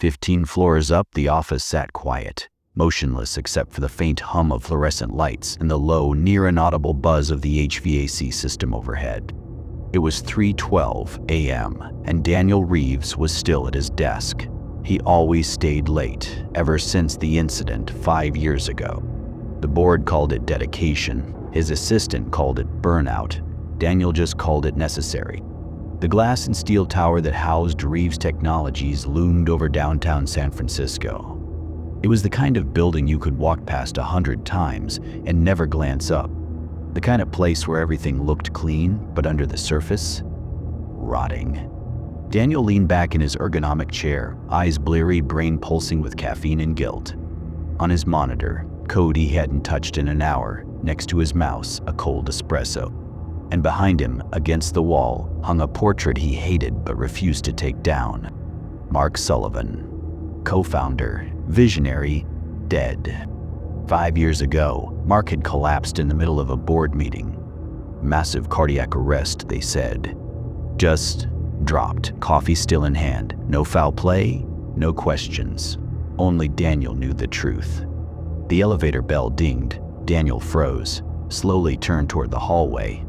15 floors up, the office sat quiet, motionless except for the faint hum of fluorescent lights and the low, near-inaudible buzz of the HVAC system overhead. It was 3:12 a.m., and Daniel Reeves was still at his desk. He always stayed late, ever since the incident 5 years ago. The board called it dedication. His assistant called it burnout. Daniel just called it necessary. The glass and steel tower that housed Reeves Technologies loomed over downtown San Francisco. It was the kind of building you could walk past 100 times and never glance up. The kind of place where everything looked clean, but under the surface, rotting. Daniel leaned back in his ergonomic chair, eyes bleary, brain pulsing with caffeine and guilt. On his monitor, code he hadn't touched in an hour, next to his mouse, a cold espresso. And behind him, against the wall, hung a portrait he hated but refused to take down. Mark Sullivan, co-founder, visionary, dead. 5 years ago, Mark had collapsed in the middle of a board meeting. Massive cardiac arrest, they said. Just dropped, coffee still in hand. No foul play, no questions. Only Daniel knew the truth. The elevator bell dinged. Daniel froze, slowly turned toward the hallway.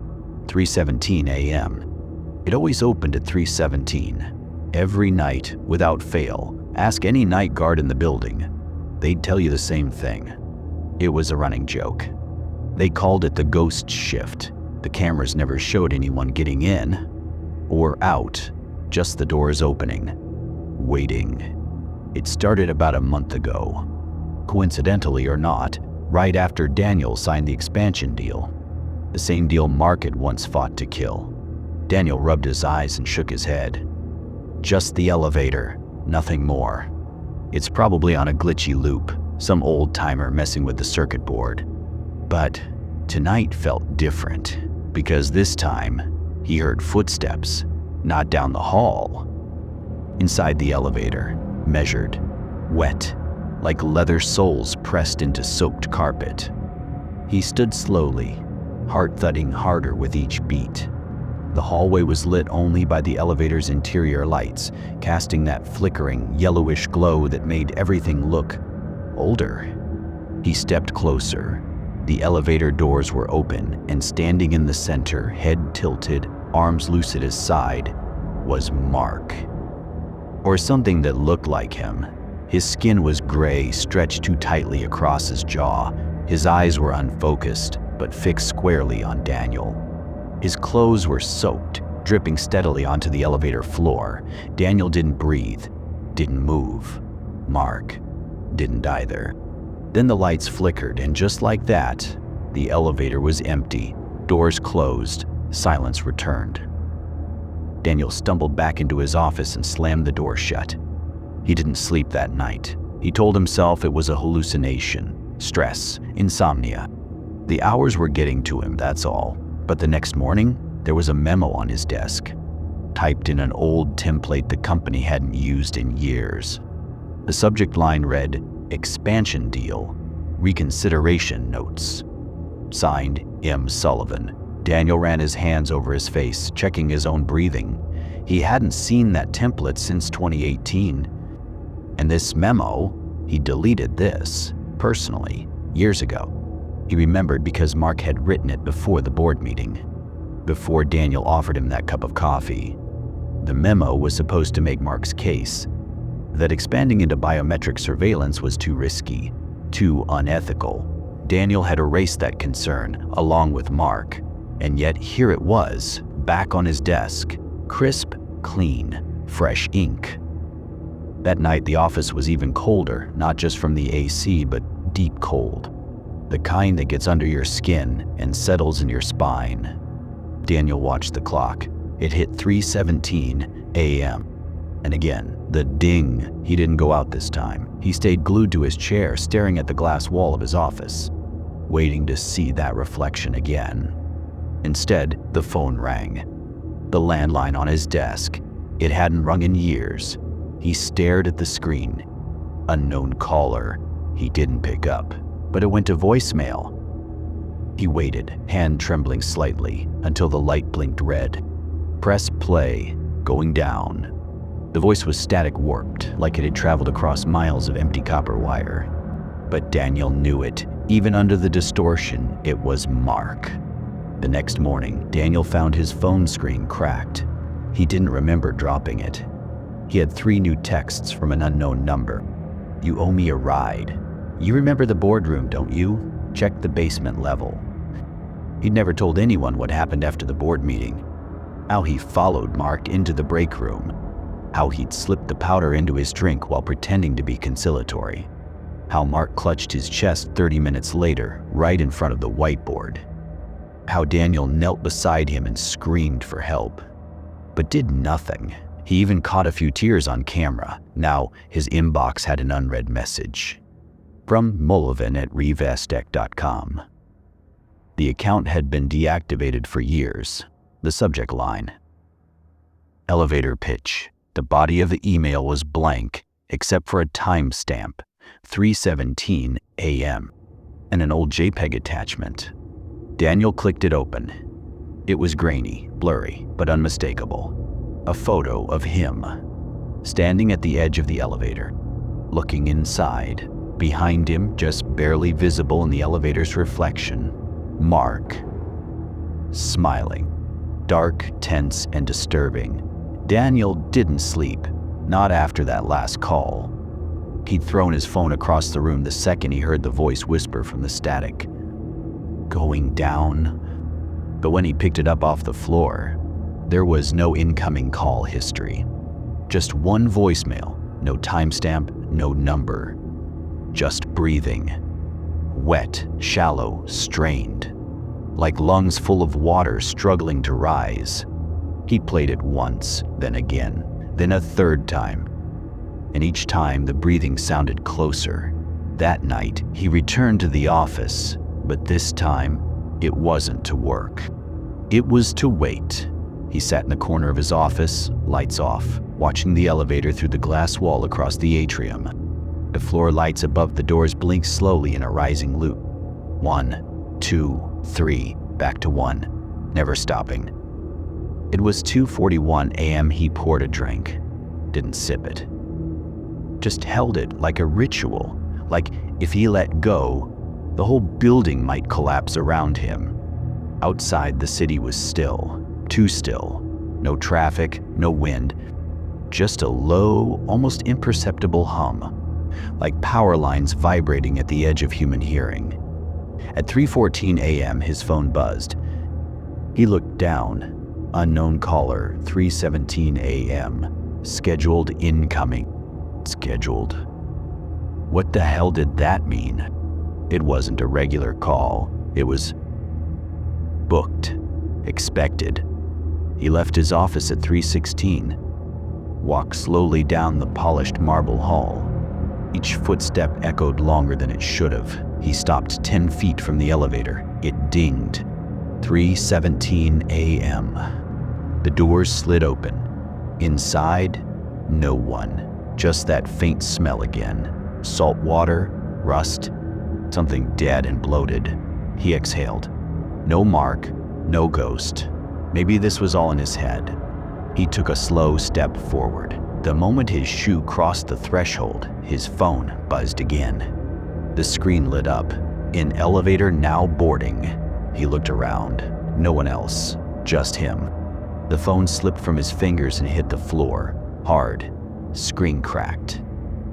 3:17 a.m. It always opened at 3:17. Every night, without fail. Ask any night guard in the building. They'd tell you the same thing. It was a running joke. They called it the ghost shift. The cameras never showed anyone getting in or out, just the doors opening, waiting. It started about a month ago. Coincidentally or not, right after Daniel signed the expansion deal. The same deal Mark had once fought to kill. Daniel rubbed his eyes and shook his head. Just the elevator, nothing more. It's probably on a glitchy loop, some old timer messing with the circuit board. But tonight felt different, because this time he heard footsteps, not down the hall. Inside the elevator, measured, wet, like leather soles pressed into soaked carpet. He stood slowly, heart thudding harder with each beat. The hallway was lit only by the elevator's interior lights, casting that flickering, yellowish glow that made everything look older. He stepped closer. The elevator doors were open, and standing in the center, head tilted, arms loose at his side, was Mark. Or something that looked like him. His skin was gray, stretched too tightly across his jaw. His eyes were unfocused, but fixed squarely on Daniel. His clothes were soaked, dripping steadily onto the elevator floor. Daniel didn't breathe, didn't move. Mark didn't either. Then the lights flickered, and just like that, the elevator was empty. Doors closed, silence returned. Daniel stumbled back into his office and slammed the door shut. He didn't sleep that night. He told himself it was a hallucination, stress, insomnia. The hours were getting to him, that's all. But the next morning, there was a memo on his desk, typed in an old template the company hadn't used in years. The subject line read, "Expansion Deal, Reconsideration Notes." Signed, M. Sullivan. Daniel ran his hands over his face, checking his own breathing. He hadn't seen that template since 2018. And this memo, he deleted this, personally, years ago. He remembered because Mark had written it before the board meeting, before Daniel offered him that cup of coffee. The memo was supposed to make Mark's case, that expanding into biometric surveillance was too risky, too unethical. Daniel had erased that concern, along with Mark, and yet here it was, back on his desk, crisp, clean, fresh ink. That night the office was even colder, not just from the AC, but deep cold. The kind that gets under your skin and settles in your spine. Daniel watched the clock. It hit 3:17 a.m. And again, the ding. He didn't go out this time. He stayed glued to his chair, staring at the glass wall of his office, waiting to see that reflection again. Instead, the phone rang. The landline on his desk. It hadn't rung in years. He stared at the screen. Unknown caller. He didn't pick up, but it went to voicemail. He waited, hand trembling slightly, until the light blinked red. Press play, going down. The voice was static warped, like it had traveled across miles of empty copper wire. But Daniel knew it. Even under the distortion, it was Mark. The next morning, Daniel found his phone screen cracked. He didn't remember dropping it. He had 3 new texts from an unknown number. "You owe me a ride. You remember the boardroom, don't you? Check the basement level." He'd never told anyone what happened after the board meeting. How he followed Mark into the break room. How he'd slipped the powder into his drink while pretending to be conciliatory. How Mark clutched his chest 30 minutes later, right in front of the whiteboard. How Daniel knelt beside him and screamed for help, but did nothing. He even caught a few tears on camera. Now his inbox had an unread message. From Mullivan at revestech.com. The account had been deactivated for years. The subject line: elevator pitch. The body of the email was blank, except for a timestamp, 3:17 a.m., and an old JPEG attachment. Daniel clicked it open. It was grainy, blurry, but unmistakable. A photo of him, standing at the edge of the elevator, looking inside. Behind him, just barely visible in the elevator's reflection, Mark, smiling. Dark, tense, and disturbing. Daniel didn't sleep, not after that last call. He'd thrown his phone across the room the second he heard the voice whisper from the static. Going down. But when he picked it up off the floor, there was no incoming call history. Just one voicemail, no timestamp, no number. Just breathing. Wet, shallow, strained. Like lungs full of water struggling to rise. He played it once, then again, then a third time. And each time the breathing sounded closer. That night, he returned to the office, but this time, it wasn't to work. It was to wait. He sat in the corner of his office, lights off, watching the elevator through the glass wall across the atrium. The floor lights above the doors blinked slowly in a rising loop. 1, 2, 3, back to 1, never stopping. It was 2:41 a.m. He poured a drink. Didn't sip it. Just held it like a ritual, like if he let go, the whole building might collapse around him. Outside, the city was still, too still. No traffic, no wind, just a low, almost imperceptible hum, like power lines vibrating at the edge of human hearing. At 3:14 a.m., his phone buzzed. He looked down. Unknown caller, 3:17 a.m. Scheduled incoming. Scheduled. What the hell did that mean? It wasn't a regular call. It was booked. Expected. He left his office at 3:16. Walked slowly down the polished marble hall. Each footstep echoed longer than it should have. He stopped 10 feet from the elevator. It dinged. 3:17 a.m. The doors slid open. Inside, no one. Just that faint smell again. Salt water, rust, something dead and bloated. He exhaled. No Mark, no ghost. Maybe this was all in his head. He took a slow step forward. The moment his shoe crossed the threshold, his phone buzzed again. The screen lit up. In elevator now boarding. He looked around. No one else. Just him. The phone slipped from his fingers and hit the floor. Hard. Screen cracked.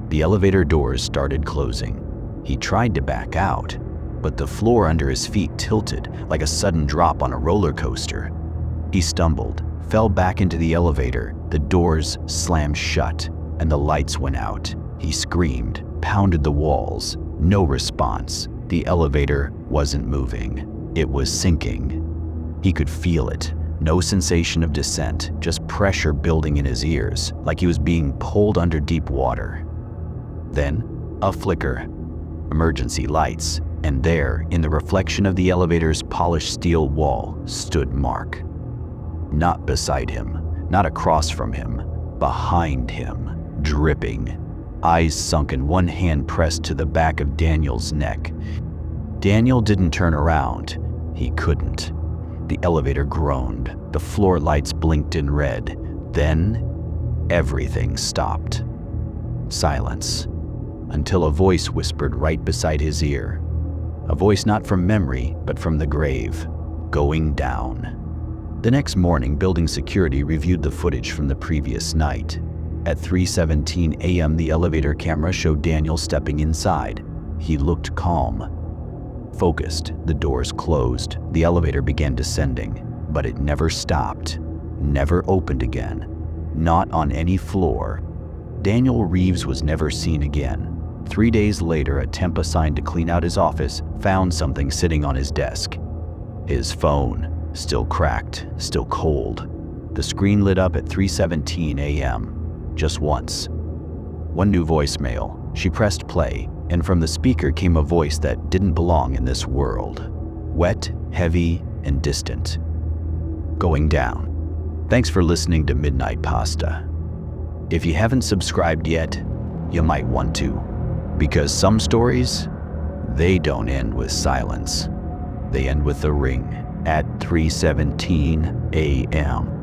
The elevator doors started closing. He tried to back out, but the floor under his feet tilted like a sudden drop on a roller coaster. He stumbled, fell back into the elevator. The doors slammed shut, and the lights went out. He screamed, pounded the walls. No response. The elevator wasn't moving. It was sinking. He could feel it. No sensation of descent, just pressure building in his ears, like he was being pulled under deep water. Then, a flicker. Emergency lights. And there, in the reflection of the elevator's polished steel wall, stood Mark. Not beside him, not across from him, behind him, dripping. Eyes sunken, one hand pressed to the back of Daniel's neck. Daniel didn't turn around. He couldn't. The elevator groaned. The floor lights blinked in red. Then, Everything stopped. Silence. Until a voice whispered right beside his ear. A voice not from memory, but from the grave. Going down. The next morning, building security reviewed the footage from the previous night. At 3:17 a.m., the elevator camera showed Daniel stepping inside. He looked calm. Focused, the doors closed. The elevator began descending, but it never stopped. Never opened again. Not on any floor. Daniel Reeves was never seen again. 3 days later, a temp assigned to clean out his office found something sitting on his desk. His phone, still cracked, still cold. The screen lit up at 3:17 a.m. Just once. One new voicemail. She pressed play, and from the speaker came a voice that didn't belong in this world. Wet, heavy, and distant. Going down. Thanks for listening to Midnight Pasta. If you haven't subscribed yet, you might want to. Because some stories, they don't end with silence. They end with a ring at 3:17 a.m.